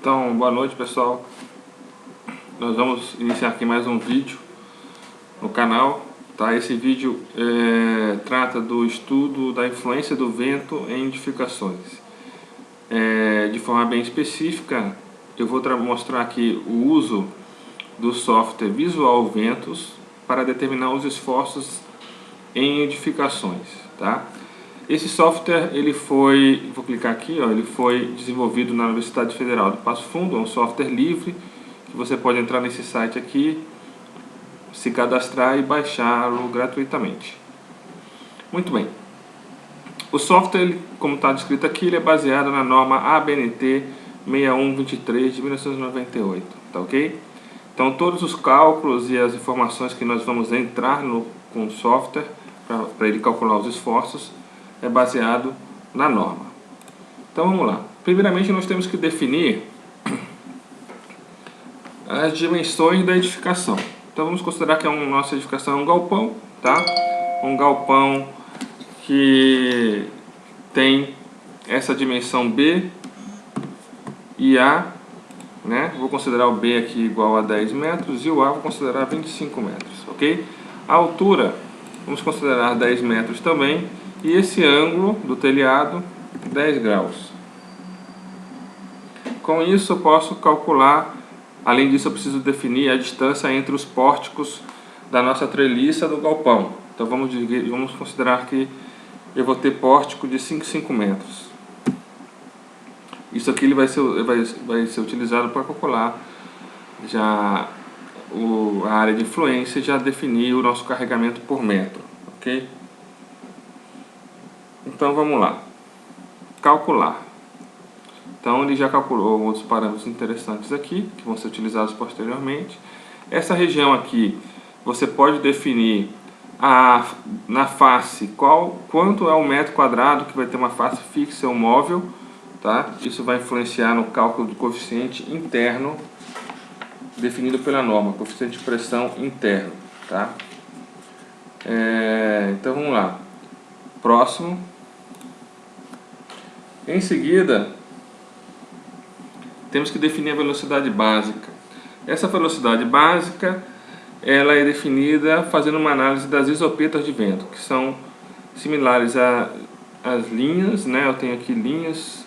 Então, boa noite, pessoal. Nós vamos iniciar aqui mais um vídeo no canal, tá? Esse vídeo trata do estudo da influência do vento em edificações. De forma bem específica, eu vou mostrar aqui o uso do software Visual Ventus para determinar os esforços em edificações, tá? Esse software, vou clicar aqui, ó, ele foi desenvolvido na Universidade Federal do Passo Fundo, é um software livre, que você pode entrar nesse site aqui, se cadastrar e baixá-lo gratuitamente. Muito bem. O software, como está descrito aqui, ele é baseado na norma ABNT 6123 de 1998, tá ok? Então todos os cálculos e as informações que nós vamos entrar com o software, para ele calcular os esforços, é baseado na norma. Então vamos lá. Primeiramente nós temos que definir as dimensões da edificação. Então vamos considerar que nossa edificação é um galpão, tá? Um galpão que tem essa dimensão B e A, né? Vou considerar o B aqui igual a 10 metros e o A vou considerar 25 metros, ok? A altura vamos considerar 10 metros também. E esse ângulo do telhado, 10 graus. Com isso eu posso calcular, além disso eu preciso definir a distância entre os pórticos da nossa treliça do galpão. Então vamos considerar que eu vou ter pórtico de 5 metros. Isso aqui ele vai ser utilizado para calcular já a área de influência e já definir o nosso carregamento por metro, ok? Então vamos lá, calcular. Então ele já calculou outros parâmetros interessantes aqui, que vão ser utilizados posteriormente. Essa região aqui, você pode definir na face quanto é o metro quadrado que vai ter uma face fixa ou móvel, tá? Isso vai influenciar no cálculo do coeficiente interno definido pela norma, coeficiente de pressão interno, tá? Então vamos lá, próximo. Em seguida, temos que definir a velocidade básica. Essa velocidade básica, ela é definida fazendo uma análise das isopetas de vento, que são similares às linhas, né? Eu tenho aqui linhas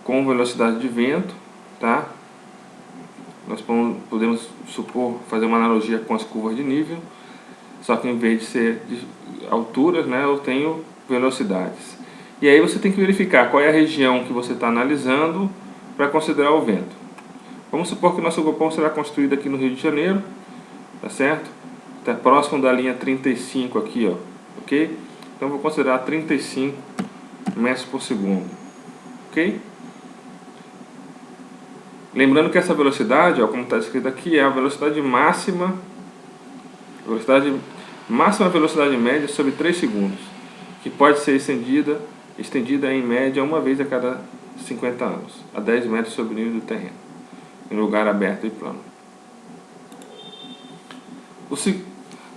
com velocidade de vento, tá? Nós podemos fazer uma analogia com as curvas de nível, só que em vez de ser de alturas, né, eu tenho velocidades. E aí você tem que verificar qual é a região que você está analisando para considerar o vento. Vamos supor que o nosso galpão será construído aqui no Rio de Janeiro, tá certo? Está próximo da linha 35 aqui, ó, ok? Então vou considerar 35 metros por segundo, ok? Lembrando que essa velocidade, ó, como está escrito aqui, é a velocidade máxima, velocidade média sobre 3 segundos, que pode ser estendida em média uma vez a cada 50 anos, a 10 metros sobre o nível do terreno, em lugar aberto e plano.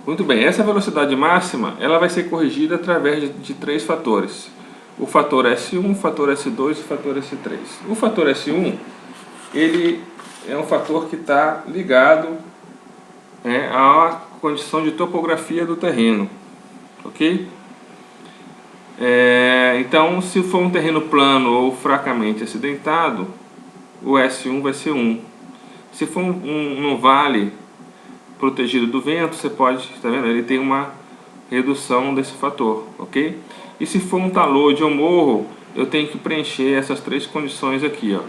Muito bem, essa velocidade máxima ela vai ser corrigida através de 3 fatores. O fator S1, o fator S2 e o fator S3. O fator S1 ele é um fator que está ligado à condição de topografia do terreno, ok? Então, se for um terreno plano ou fracamente acidentado, o S1 vai ser 1. Se for um vale protegido do vento, você pode, tá vendo? Ele tem uma redução desse fator, ok? E se for um talude ou morro, eu tenho que preencher essas 3 condições aqui, ó,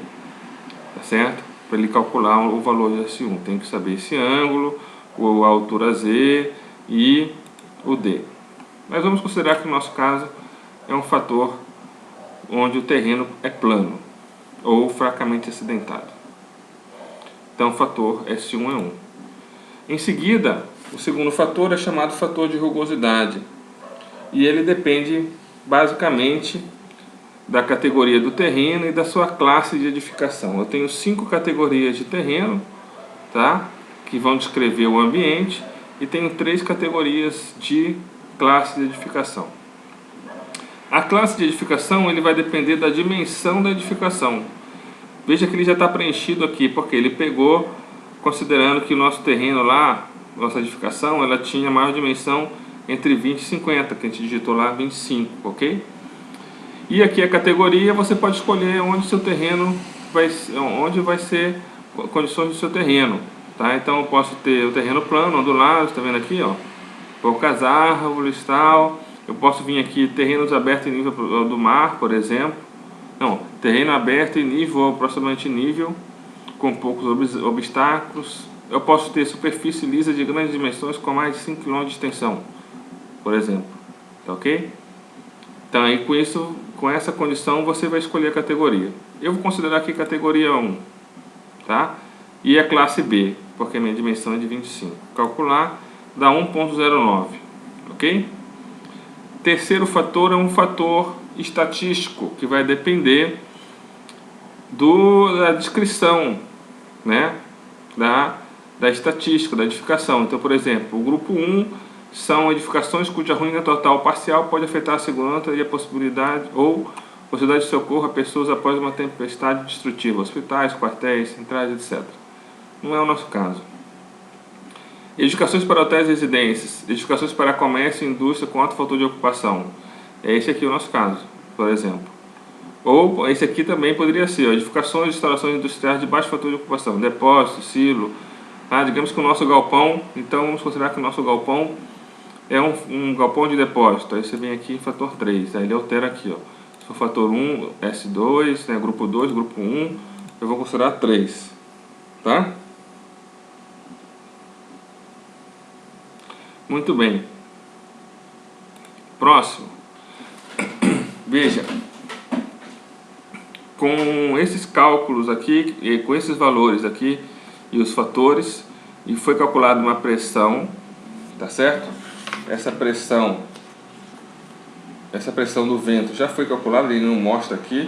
tá certo? Para ele calcular o valor de S1, tem que saber esse ângulo, a altura Z e o D. Mas vamos considerar que no nosso caso é um fator onde o terreno é plano ou fracamente acidentado. Então o fator S1 é 1. Em seguida, o segundo fator é chamado fator de rugosidade. E ele depende basicamente da categoria do terreno e da sua classe de edificação. Eu tenho 5 categorias de terreno, tá? Que vão descrever o ambiente, e tenho 3 categorias de classe de edificação. A classe de edificação ele vai depender da dimensão da edificação. Veja que ele já está preenchido aqui, porque ele pegou, considerando que o nosso terreno lá, nossa edificação, ela tinha maior dimensão entre 20 e 50, que a gente digitou lá 25, ok? E aqui a categoria, você pode escolher onde seu terreno onde vai ser condições do seu terreno, tá? Então eu posso ter o terreno plano, ondulado, está vendo aqui, ó, poucas árvores, tal. Eu posso vir aqui terrenos abertos em nível do mar, por exemplo. Não, terreno aberto em nível ou aproximadamente nível, com poucos obstáculos. Eu posso ter superfície lisa de grandes dimensões com mais de 5 km de extensão, por exemplo, tá ok? Então aí com essa condição você vai escolher a categoria. Eu vou considerar aqui categoria 1, tá? E a classe B, porque a minha dimensão é de 25. Calcular dá 1,09, ok? Terceiro fator é um fator estatístico, que vai depender da descrição, né? Da estatística, da edificação. Então, por exemplo, o grupo 1 são edificações cuja ruína total parcial pode afetar a segurança e a possibilidade de socorro a pessoas após uma tempestade destrutiva, hospitais, quartéis, centrais, etc. Não é o nosso caso. Edificações para hotéis e residências, edificações para comércio e indústria com alto fator de ocupação. É esse aqui o nosso caso, por exemplo. Ou esse aqui também poderia ser, ó, edificações e instalações industriais de baixo fator de ocupação, depósito, silo. Tá? Digamos que o nosso galpão, então vamos considerar que o nosso galpão é um galpão de depósito. Aí você vem aqui em fator 3, aí ele altera aqui, ó. Se for fator 1, S2, né, grupo 2, grupo 1, eu vou considerar 3, tá? Muito bem. Próximo. Veja, com esses cálculos aqui, e com esses valores aqui e os fatores, e foi calculada uma pressão, tá certo? Essa pressão do vento já foi calculada, ele não mostra aqui,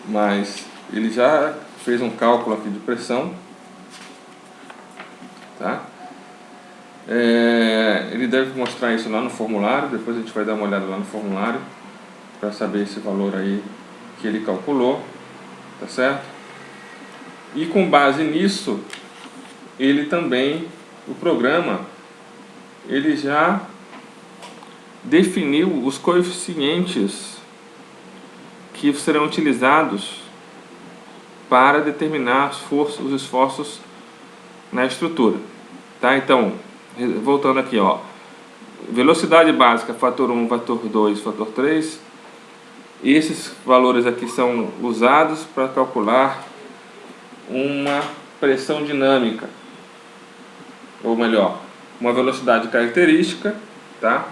mas ele já fez um cálculo aqui de pressão, tá? Ele deve mostrar isso lá no formulário, depois a gente vai dar uma olhada lá no formulário para saber esse valor aí que ele calculou, tá certo? E com base nisso, o programa, ele já definiu os coeficientes que serão utilizados para determinar os esforços na estrutura, tá? Então, voltando aqui, ó, velocidade básica, fator 1, fator 2, fator 3, esses valores aqui são usados para calcular uma pressão dinâmica, ou melhor, uma velocidade característica, tá?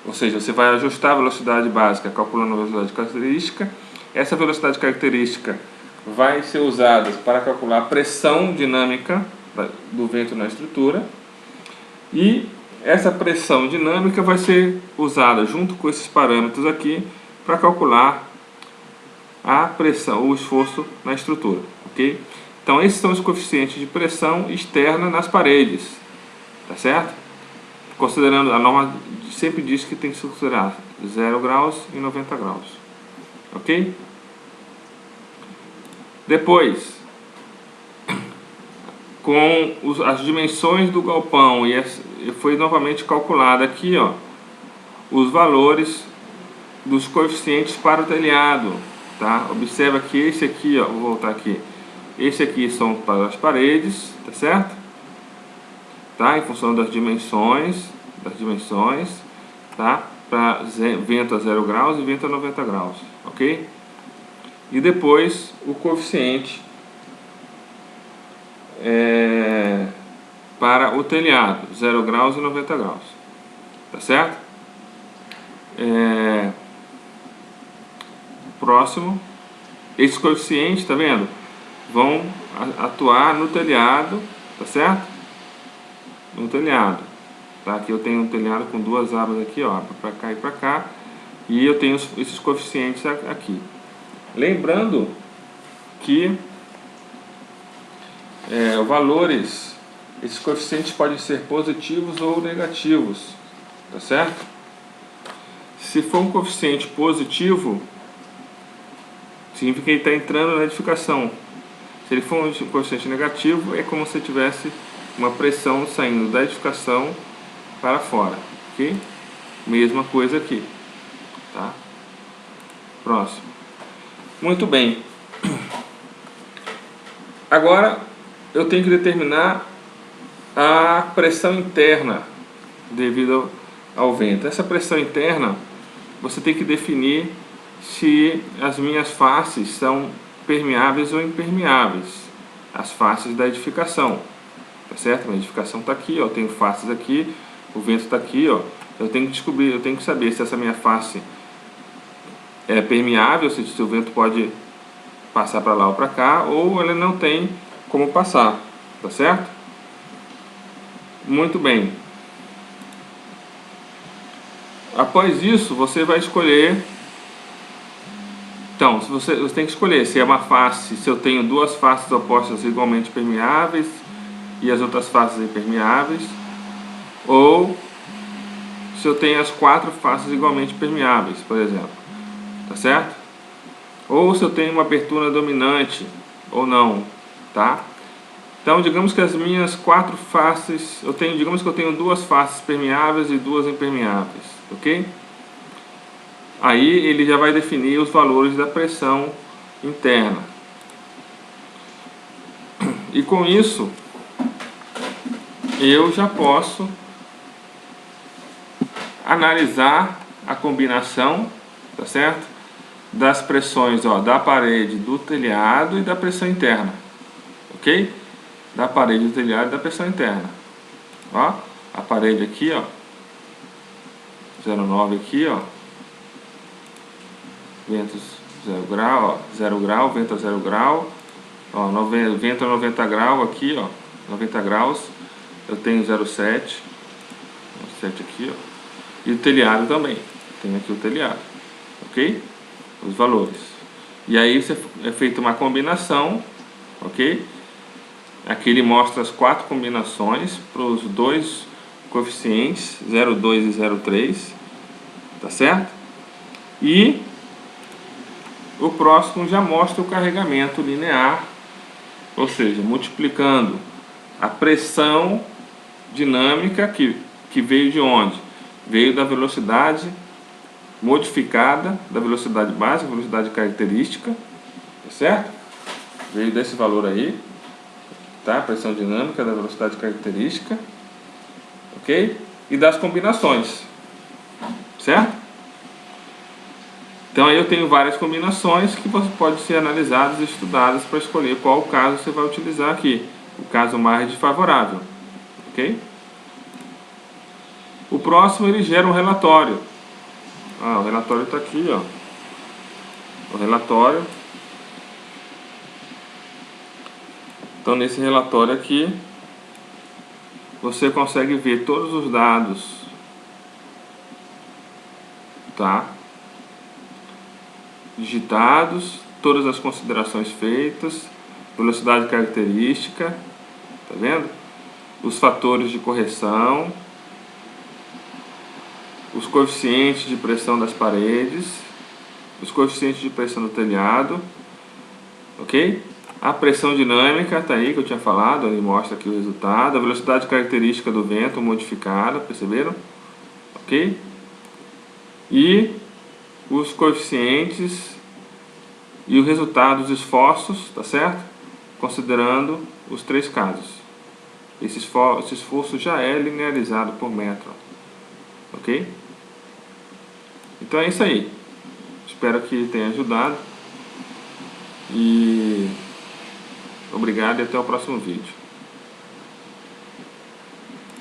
Ou seja, você vai ajustar a velocidade básica calculando a velocidade característica. Essa velocidade característica vai ser usada para calcular a pressão dinâmica do vento na estrutura. E essa pressão dinâmica vai ser usada junto com esses parâmetros aqui para calcular a pressão, o esforço na estrutura, ok? Então esses são os coeficientes de pressão externa nas paredes, tá certo? Considerando, a norma sempre diz que tem que considerar 0 graus e 90 graus, ok? Depois, com as dimensões do galpão, e foi novamente calculado aqui, ó, os valores dos coeficientes para o telhado, tá? Observa que esse aqui, ó, vou voltar aqui, esse aqui são para as paredes, tá certo? Tá? Em função das dimensões, tá? Para vento a 0 graus e vento a 90 graus, ok? E depois o coeficiente para o telhado, 0 graus e 90 graus, tá certo? Próximo, esses coeficientes, tá vendo? Vão atuar no telhado, tá certo? No telhado, tá? Aqui eu tenho um telhado com duas abas aqui, ó, para cá e para cá, e eu tenho esses coeficientes aqui. Lembrando que valores, esses coeficientes podem ser positivos ou negativos, tá certo? Se for um coeficiente positivo, significa que ele está entrando na edificação. Se ele for um coeficiente negativo, é como se tivesse uma pressão saindo da edificação para fora, ok? Mesma coisa aqui, tá? Próximo. Muito bem. Agora eu tenho que determinar a pressão interna devido ao vento. Essa pressão interna, você tem que definir se as minhas faces são permeáveis ou impermeáveis, as faces da edificação, tá certo? A minha edificação está aqui, ó, eu tenho faces aqui, o vento está aqui, ó. Eu tenho que descobrir, eu tenho que saber se essa minha face é permeável, se o vento pode passar para lá ou para cá, ou ela não tem como passar, tá certo? Muito bem. Após isso, você vai escolher. Então, você tem que escolher se é uma face, se eu tenho duas faces opostas igualmente permeáveis e as outras faces impermeáveis, ou se eu tenho as quatro faces igualmente permeáveis, por exemplo, tá certo? Ou se eu tenho uma abertura dominante ou não, tá? Então, digamos que as minhas quatro faces, digamos que eu tenho duas faces permeáveis e duas impermeáveis, ok? Aí ele já vai definir os valores da pressão interna. E com isso, eu já posso analisar a combinação, tá certo? Das pressões, ó, da parede, do telhado e da pressão interna, ok? Da parede, do telhado e da pressão interna. Ó, a parede aqui, ó, 0,9 aqui, ó, ventos 0 grau, ó, 0 grau, vento a 0 grau, ó, vento a 90 graus aqui, ó, 90 graus, eu tenho 0,7, 7 aqui, ó, e o telhado também, tem aqui o telhado, ok? Os valores. E aí é feita uma combinação, ok? Aqui ele mostra as quatro combinações para os dois coeficientes, 0,2 e 0,3, tá certo? E o próximo já mostra o carregamento linear, ou seja, multiplicando a pressão dinâmica que veio de onde? Veio da velocidade modificada, da velocidade básica, velocidade característica, tá certo? Veio desse valor aí, tá? Pressão dinâmica da velocidade característica, ok? E das combinações, certo? Então aí eu tenho várias combinações que podem ser analisadas e estudadas para escolher qual caso você vai utilizar aqui, o caso mais desfavorável, ok? O próximo ele gera um relatório. O relatório está aqui, ó. O relatório. Então nesse relatório aqui você consegue ver todos os dados, tá? Digitados, todas as considerações feitas, velocidade característica, tá vendo? Os fatores de correção, os coeficientes de pressão das paredes, os coeficientes de pressão do telhado, ok? A pressão dinâmica tá aí que eu tinha falado, ele mostra aqui o resultado, a velocidade característica do vento modificada, perceberam? Ok? E os coeficientes e o resultado dos esforços, tá certo? Considerando os três casos. Esse esforço já é linearizado por metro, ok? Então é isso aí. Espero que tenha ajudado. E obrigado e até o próximo vídeo.